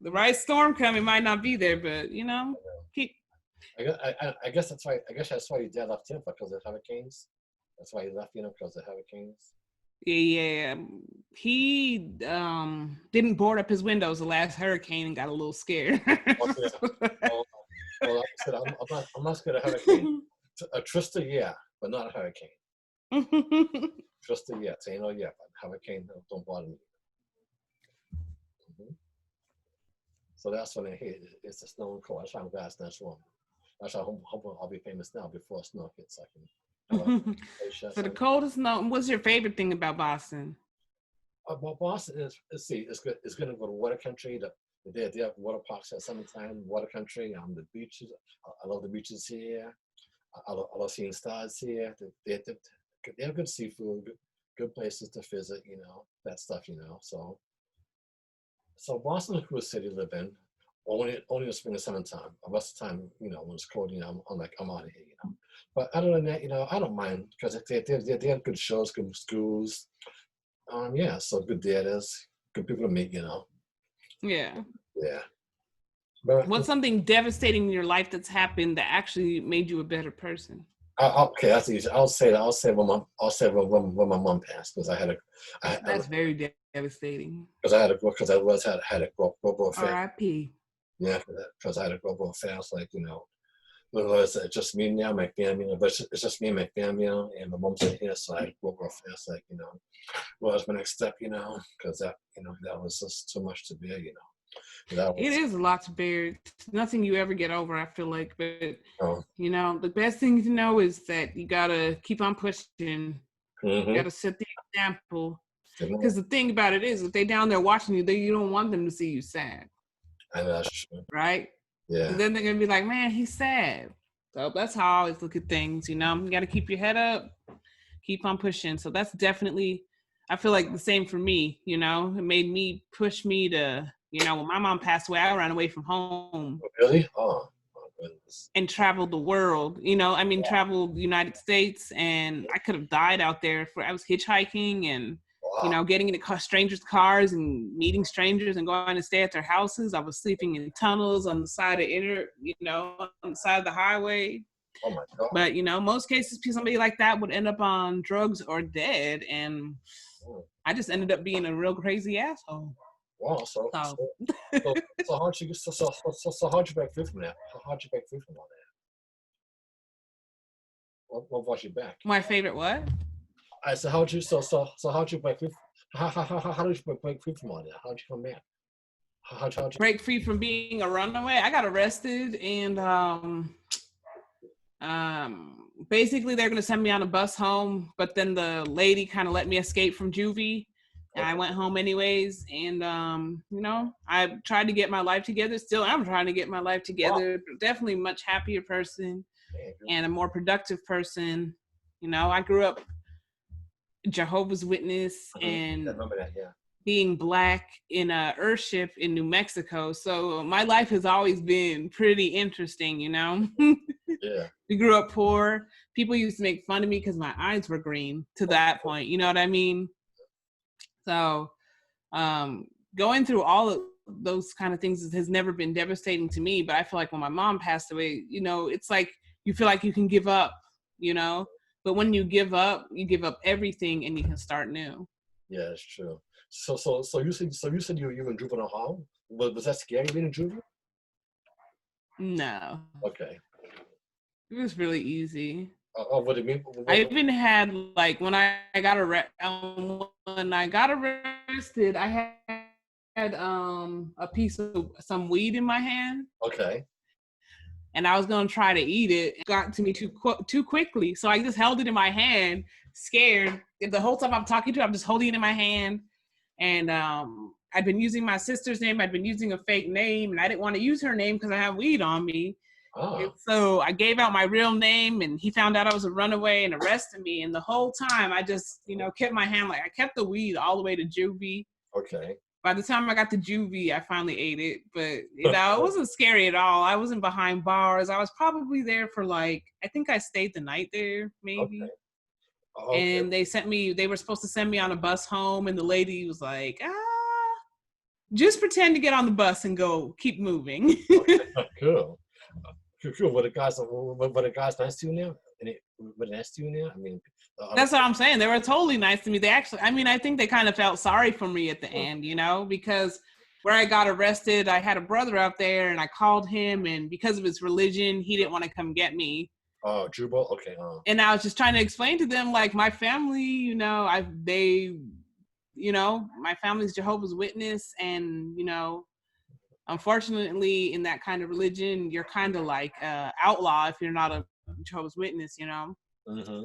The right storm coming might not be there, but keep. I guess that's why. I guess that's why your dad left Tampa, because of hurricanes. That's why he left, because of hurricanes. Yeah. He didn't board up his windows the last hurricane and got a little scared. Oh, yeah. Well, like I said, I'm not scared of hurricane. A Trista, yeah, but not a hurricane. Trista, yeah. Tornado, yeah, but hurricane, don't bother me. Mm-hmm. So that's when I hit. It's the snow and cold. That's why I'm glad it's not warm. That's why I'll be famous now before snow hits. So the coldest snow. What's your favorite thing about Boston? Well, Boston is, let's see, it's good. It's going to go to water country. They have water parks at summertime, water country. The beaches. I love the beaches here. I love seeing stars here. They have good seafood, good places to visit. That stuff. So Boston is a cool city to live in. Only in the spring and summertime. The rest of the time, when it's cold, I'm like, I'm out of here. But other than that, I don't mind because they have good shows, good schools. Yeah, so good theaters, good people to meet. Yeah. Yeah. But what's something devastating in your life that's happened that actually made you a better person? Okay, that's easy. I'll say when my mom passed because That's very devastating. Because I had a grow fast. R.I.P. Yeah, because I had to grow fast, it's just me now, my family, but it's just me and my family, and my mom's in here, so I had to grow fast, what was my next step, because that was just too much to bear, It is a lot to bear. It's nothing you ever get over, I feel like, but the best thing to know is that you gotta keep on pushing. You gotta set the example, because the thing about it is, if they're down there watching you, you don't want them to see you sad. I know that's true. Right? Yeah. And then they're gonna be like, man, he's sad. So that's how I always look at things, You gotta keep your head up, keep on pushing. So that's definitely, I feel like the same for me, It made push me to, when my mom passed away, I ran away from home. Oh, really? Oh, my goodness. And traveled the world, traveled the United States, and I could have died out there. I was hitchhiking and getting into strangers' cars and meeting strangers and going to stay at their houses. I was sleeping in tunnels on the side of on the side of the highway. Oh my God. But most cases, somebody like that would end up on drugs or dead, and I just ended up being a real crazy asshole. Wow. So how'd you break free from that? How'd you break free from all that? What brought you back? My favorite what? I said, how'd you break free? How did you break free from all that? How'd you come back? How'd you break free from being a runaway? I got arrested, and basically they're gonna send me on a bus home, but then the lady kind of let me escape from juvie, and I went home anyways. And I tried to get my life together. Still, I'm trying to get my life together. Wow. Definitely a much happier person and a more productive person. I grew up Jehovah's Witness and being Black in a earthship in New Mexico. So my life has always been pretty interesting, Yeah. We grew up poor. People used to make fun of me because my eyes were green to that point. You know what I mean? So going through all of those kind of things has never been devastating to me. But I feel like when my mom passed away, it's like you feel like you can give up, But when you give up everything and you can start new. Yeah, it's true. So you said you were in juvenile hall. Was that scary being in juvenile? No. Okay. It was really easy. What do you mean? I even had when I got arrested, I had a piece of some weed in my hand. Okay. And I was gonna try to eat it. It got to me too quickly, so I just held it in my hand, scared. The whole time I'm talking to her, I'm just holding it in my hand. And I'd been using my sister's name. I'd been using a fake name, and I didn't want to use her name because I have weed on me. Oh. So I gave out my real name, and he found out I was a runaway and arrested me. And the whole time, I just, kept my hand I kept the weed all the way to juvie. Okay. By the time I got to juvie, I finally ate it. But, it wasn't scary at all. I wasn't behind bars. I was probably there for I think I stayed the night there, maybe. Okay. Okay. And they were supposed to send me on a bus home. And the lady was like, just pretend to get on the bus and go, keep moving. Okay. Cool. Cool. Were the guys nice to you now? Were they nice to you now? I mean, that's what I'm saying. They were totally nice to me. They actually, I mean, I think they kind of felt sorry for me at the end, you know, because where I got arrested, I had a brother out there, and I called him, and because of his religion, he didn't want to come get me. Oh, Jubal? Okay. And I was just trying to explain to them, like, my family, you know, my family's Jehovah's Witness, and, you know, unfortunately, in that kind of religion, you're kind of like outlaw if you're not a Jehovah's Witness, you know.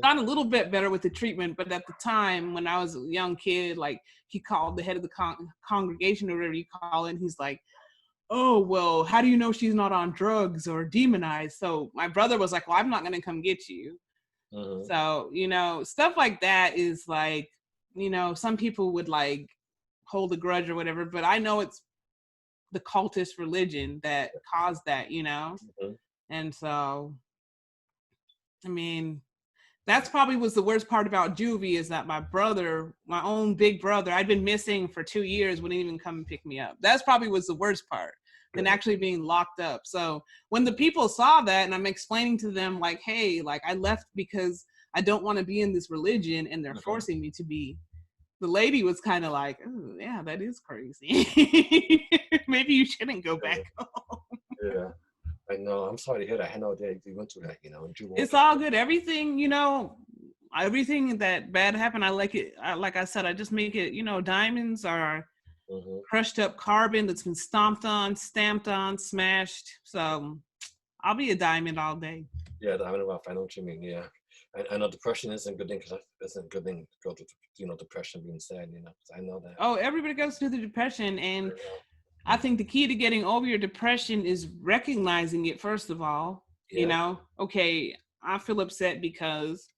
Got a little bit better with the treatment, but at the time when I was a young kid, like, he called the head of the congregation or whatever you call it, and he's like, oh, well, how do you know she's not on drugs or demonized? So my brother was like, well, I'm not going to come get you. So, you know, stuff like that is like, you know, some people would like hold a grudge or whatever, but I know it's the cultist religion that caused that, you know? And so, I mean, that's probably was the worst part about juvie, is that my brother, my own big brother, I'd been missing for 2 years, wouldn't even come and pick me up. That's probably was the worst part than actually being locked up. So when the people saw that, and I'm explaining to them like, hey, like, I left because I don't want to be in this religion and they're forcing me to be. The lady was kind of like, oh, yeah, that is crazy. Maybe you shouldn't go back home. Yeah. I know. I'm sorry to hear that. I know that you went through that, you know. It's all good. Everything, you know, everything that bad happened, I like it. Like I said, I just make it, you know, diamonds are crushed up carbon that's been stomped on, stamped on, smashed. So I'll be a diamond all day. Yeah, diamond rough. I know what you mean. Yeah. I know depression isn't a good thing, because it's a good thing to go through, you know, depression, being sad, you know. I know that. Oh, everybody goes through the depression, and I think the key to getting over your depression is recognizing it, first of all. You know, okay, I feel upset because,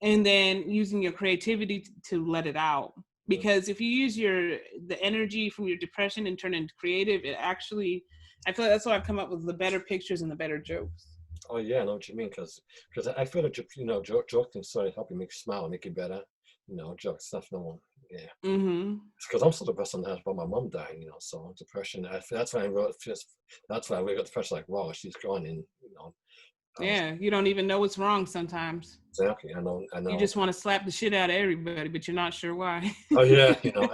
and then using your creativity to let it out. Because if you use the energy from your depression and turn it into creative, it actually, I feel like that's why I've come up with the better pictures and the better jokes. Oh yeah, I know what you mean, because I feel that, you know, joke can sort of help you make you smile and make you better. You know, joke stuff. No one, yeah. Because I'm so depressed sometimes about my mom dying. You know, so depression. That's why I wrote. That's why I got depression. Like, wow, she's gone, and you know. Yeah, you don't even know what's wrong sometimes. Exactly, I know. You just want to slap the shit out of everybody, but you're not sure why. Oh yeah, you know,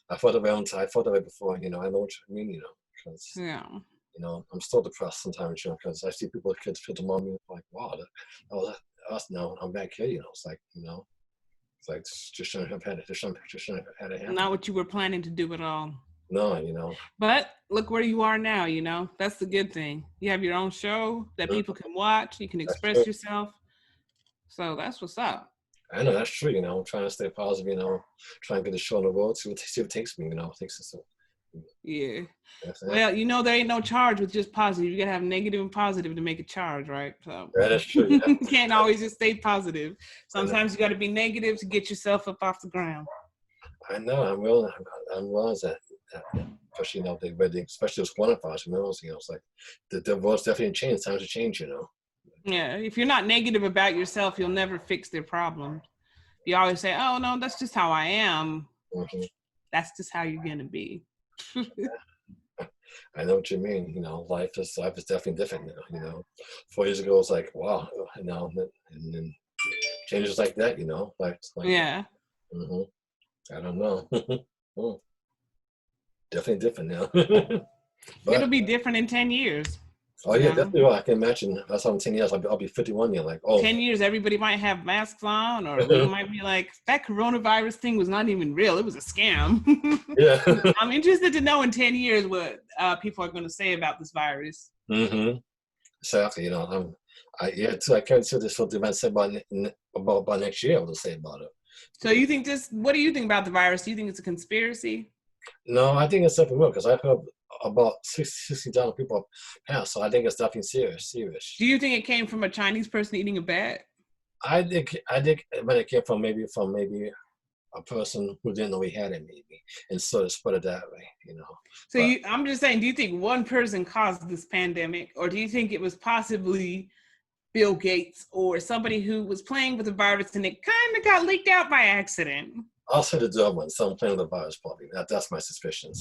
I thought of it before. You know, I know what you mean. You know, because you know, I'm still depressed sometimes. You know, because I see people, kids, fit them on me, like, wow, that us now. I'm back here. You know, it's like, you know, it's like just shouldn't have had it. Just shouldn't have had it happen. Not what you were planning to do at all. No, you know. But look where you are now, you know. That's the good thing. You have your own show that people can watch. You can express yourself. So that's what's up. I know, that's true, you know. I'm trying to stay positive, you know. Trying to get the show on the road, see what it takes me, you know. It takes us. Yeah. Well, you know, there ain't no charge with just positive. You gotta have negative and positive to make a charge, right? So yeah, that's true. Yeah. You can't always just stay positive. Sometimes you gotta be negative to get yourself up off the ground. I know. I'm willing that. Especially, you know, especially those quantifiers, you know, it's like the world's definitely changed. Times to change, you know. Yeah, if you're not negative about yourself, you'll never fix their problems. You always say, "Oh no, that's just how I am." That's just how you're gonna be. I know what you mean. You know, life is definitely different now. You know, 4 years ago it was like, wow, you know, and then changes like that. You know, like yeah. I don't know. Definitely different now. But, it'll be different in 10 years. Oh yeah, definitely. Well, I can imagine. That's how in 10 years I'll be 51. You're like, oh. 10 years, everybody might have masks on, or they might be like, that coronavirus thing was not even real. It was a scam. Yeah. I'm interested to know in 10 years what people are going to say about this virus. Exactly. You know, I can't say this. What they might say about next year. What they'll say about it. So you think what do you think about the virus? Do you think it's a conspiracy? No, I think it's definitely real, because I've heard about 60,000 people passed, so I think it's definitely serious. Do you think it came from a Chinese person eating a bat? I think when it came from maybe a person who didn't know he had it, maybe, and sort of spread it that way, you know. So I'm just saying, do you think one person caused this pandemic, or do you think it was possibly Bill Gates or somebody who was playing with the virus and it kind of got leaked out by accident? I'll say the dumb one. Someone playing with the virus, probably. That's my suspicion.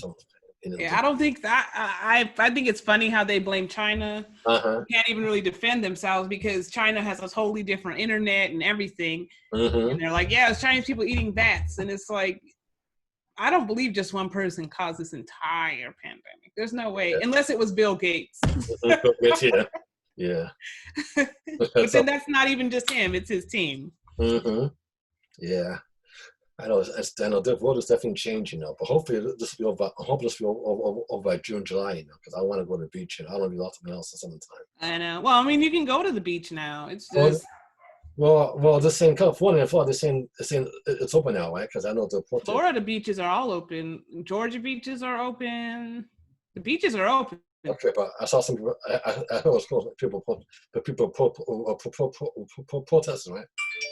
Yeah, I don't think that I think it's funny how they blame China. Can't even really defend themselves because China has a totally different internet and everything. And they're like, yeah, it's Chinese people eating bats. And it's like, I don't believe just one person caused this entire pandemic. There's no way, unless it was Bill Gates. Yeah. But then that's not even just him; it's his team. Yeah. I know. I know the world is definitely changing, but hopefully this will be over. I hope this will be over by June, July, because I want to go to the beach and I want to be lots of else in summertime. I know. Well, I mean, you can go to the beach now. It's just well, this in California, Florida, it's open now, right? Because I know the Florida beaches are all open. Georgia beaches are open. The beaches are open. Okay, but I saw some people. I heard it was close. People protesting, right?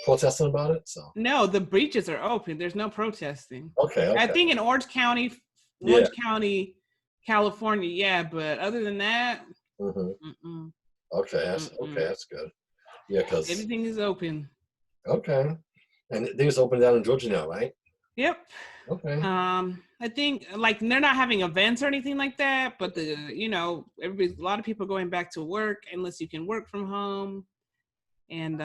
Protesting about it. So no, the beaches are open. There's no protesting. Okay. I think in Orange County, California, yeah. But other than that, okay, that's good. Yeah, because everything is open. Okay, and things open down in Georgia now, right? Yep. Okay. I think like they're not having events or anything like that, but a lot of people are going back to work unless you can work from home. And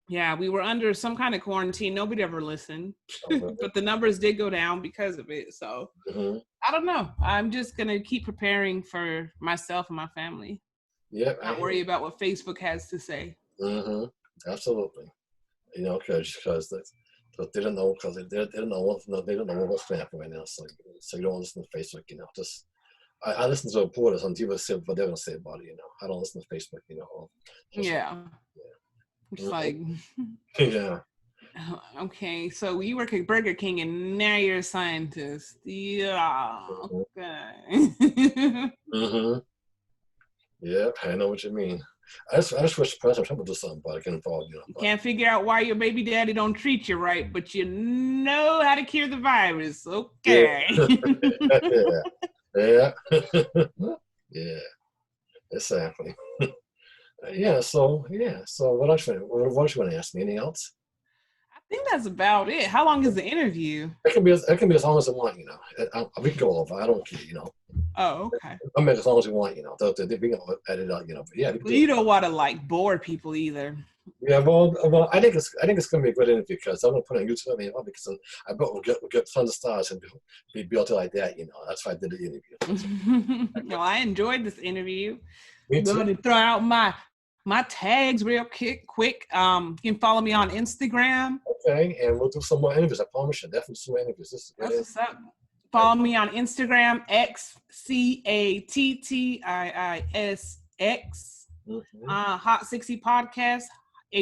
we were under some kind of quarantine. Nobody ever listened, but the numbers did go down because of it. So I don't know. I'm just going to keep preparing for myself and my family. Yeah. Not worry about what Facebook has to say. Absolutely. Because they don't know they don't know what's going to happen right now. So you don't listen to Facebook. Just I listen to reporters on TV say what they're going to say about it. I don't listen to Facebook. It's like yeah. Okay, so you work at Burger King and now you're a scientist. Yeah. Okay. Yeah, I know what you mean. I just wish President Trump would do something about it, get involved, Can't figure out why your baby daddy don't treat you right, but you know how to cure the virus. Okay. Yeah. Yeah. Exactly. So what else you want to ask me? Anything else? I think that's about it. How long is the interview? It can be as long as I want, we can go over. I don't care, Oh, okay. I mean, as long as we want, we can edit out, but yeah. You don't want to bore people either. Yeah, well, I think it's going to be a good interview because I'm going to put it on YouTube. Because I bet we'll get tons of stars and be built like that. That's why I did the interview. No, I enjoyed this interview. Me too. I'm going to throw out my tags real quick. You can follow me on Instagram. Okay, and we'll do some more interviews. I promise you, definitely some more interviews. This is good. That's what's up. Follow me on Instagram, XCATTIISX. Hot 60 Podcast,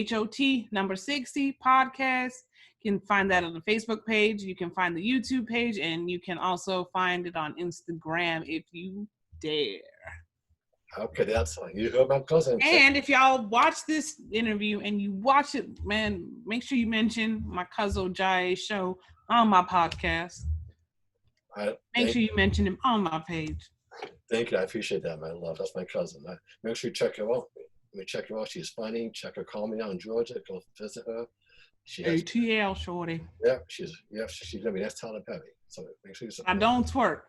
HOT number 60 Podcast. You can find that on the Facebook page. You can find the YouTube page, and you can also find it on Instagram if you dare. Okay, that's fine. You heard my cousin. And if y'all watch this interview and you watch it, man, make sure you mention my cousin Jaiye Show on my podcast. Make sure you mention him on my page. Thank you. I appreciate that, my love. That's my cousin. Make sure you check her out. Check her out. She's funny. Check her comedy out in Georgia. Go visit her. She has ATL shorty. Yeah, she's gonna be next Tyler Perry. So make sure you support. I don't twerk.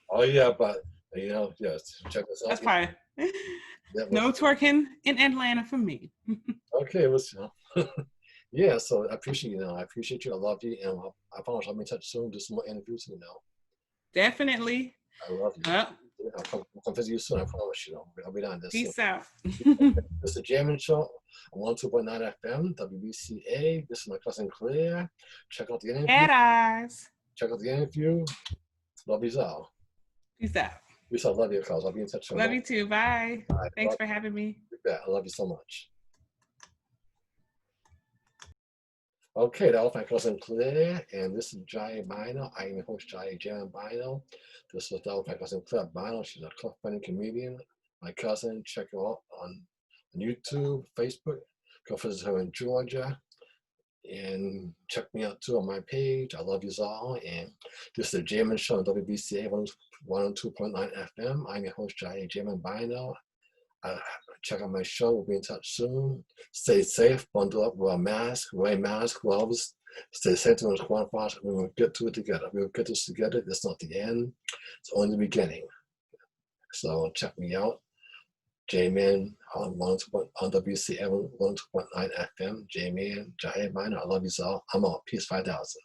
Oh yeah, but check this out. That's fine. No twerking in Atlanta for me. Okay, yeah. So I appreciate you. I appreciate you. I love you, and I promise I'll be in touch soon. Do some more interviews. Definitely. I love you. I'll come visit you soon. I promise you. I'll be down there. Peace out. This is the Jayman Show on 102.9 FM, WBCA. This is my cousin Claire. Check out the interview. Cat eyes. Check out the interview. Love you all. Peace out. Peace out. Love you, Carl. I'll be in touch soon. Love you too. Bye. Bye. Thanks for having me. I love you so much. Okay, that was my cousin Claire, and this is Jaiye Bynoe. I am your host, Jayman Bynoe. This was my cousin Claire Bynoe. She's a funny comedian. My cousin, check her out on YouTube, Facebook. Go visit her in Georgia. And check me out too on my page. I love you all. And this is the Jayman Show on WBCA 102.9 FM. I'm your host, Jayman Bynoe. Check out my show. We'll be in touch soon. Stay safe. Bundle up. Wear a mask. Gloves. Stay safe to us, quantifiers. We will get to it together. We will get this together. It's not the end. It's only the beginning. So check me out. Jayman on WCM 102.9 FM. Jayman, Jaiye Bynoe. I love you all. I'm out. Peace 5000.